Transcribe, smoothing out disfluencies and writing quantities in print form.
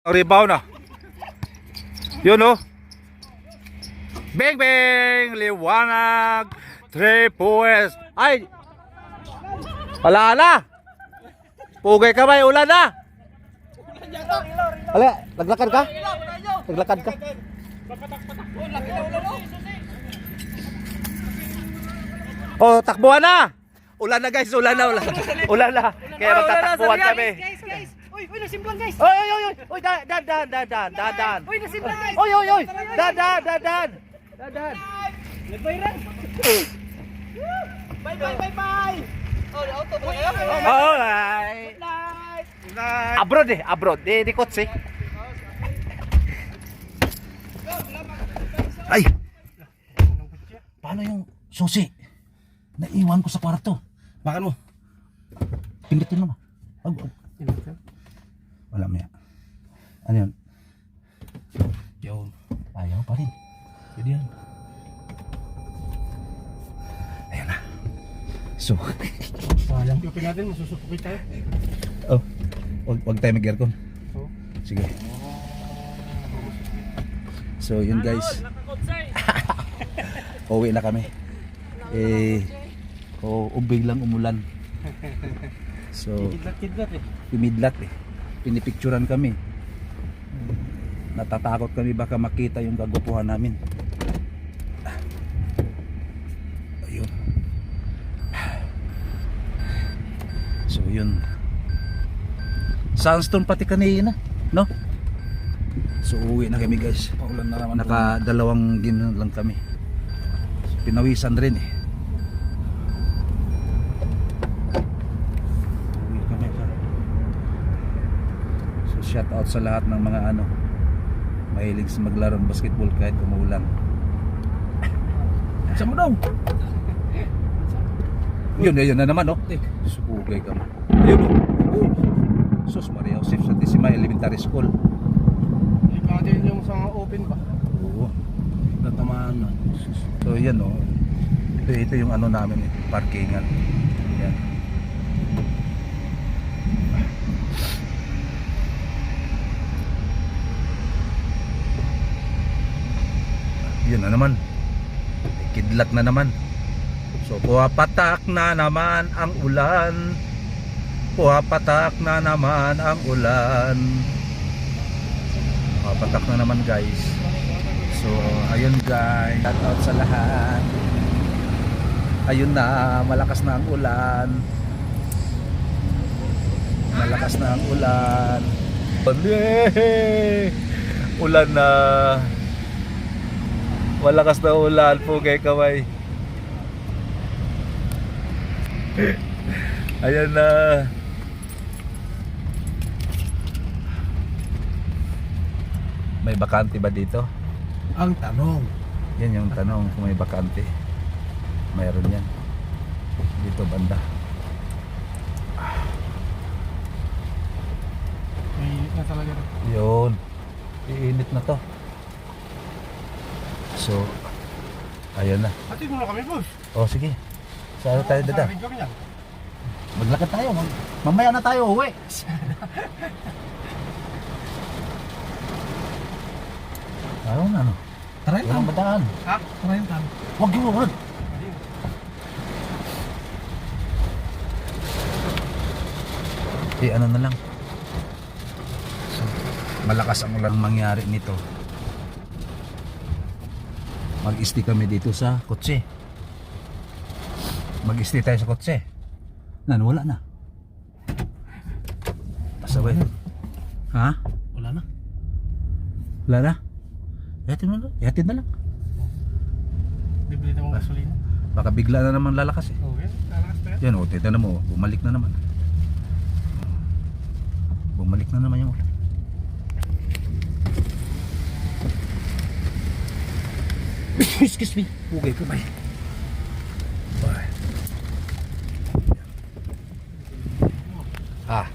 Rebound na. Yun oh. Bang bang, liwanag. 3 West. Ay. Wala na. Pugay ka ba? Ulan na. Ala, naglakad ka? Naglakad ka? Oh, takbuhan na. Ulan na guys, ulan na, ulan. Ulan na. Kaya magtatakbuhan kami. Guys. Uy, nasimplang guys. Oy, dahan. Uy, nasimplang guys. Oy, dahan. Nagbayran. Bye. Oh, auto ba kayo? Alright. Night. Abroad. Di kotse. Ay. Paano yung susi? Naiwan ko sa kwarto. Bakit mo? Pindutin mo. Wala maya. Ano yun? Yun. Ayaw pa rin. Pwede yan. Ayan na. So. Sayang. Pipin natin, masusupukit tayo. Oh. Huwag tayo mag-aircon. Oh. Sige. So yun guys. Uwi na kami. Biglang umulan. So Kidlat eh. pimidlat eh. Pinipicturan kami. Natatakot kami baka makita yung kagupuhan namin. Ayun. So yun. Sandstorm pati kanina, no? So uwi na kami guys. Paulan na naman. Naka-2 game lang kami. Pinawisan rin eh. Uwi kami. So shout out sa lahat ng mga mahilig sa maglaro ng basketball kahit umuulan. Saan mo daw? Yun na naman oh. Supugay ka mo. Ayun oh. Sus Maria Joseph Santissima Elementary School. Ikatin yung sa open ba? Oo. Natamaan na. So yan oh. Ito yung namin parkingan. Yan. Yun na naman. Kidlat na naman. So puwapatak na naman ang ulan. Puwapatak na naman ang ulan. Puwapatak na naman guys. So ayun guys, shout out sa lahat. Ayun na, malakas na ang ulan. Malakas na ang ulan. Ulan na. Malakas na ulan, pugay kamay. Ayan na. May bakante ba dito? Ang tanong. Yan yung tanong kung may bakante. Mayroon yan. Dito banda. May init na talaga. Yun. Iinit na to. So, ayan na. Hatid mo na kami, boss. O sige. Saan tayo dada? Sabi kami yan. Maglakad tayo. Mamaya na tayo uwi. Ayaw na ano. Tarayin Walang madaan. Ha? Tarayin tam. Huwag yun, huwag. Ano na lang. So, malakas ang ulan mangyari nito. Mag-stay kami dito sa kotse. Mag-stay tayo sa kotse. Wala na. Pasaway. Ha? Wala na. Wala na? Ihatid na lang. Bibili na mong gasolina. Baka bigla na naman lalakas eh. Okay, lalakas pa yan. Yan o, tita na mo, bumalik na naman. Bumalik na naman yung ulan. Excuse me. Okay po, bye. Bye. Ah.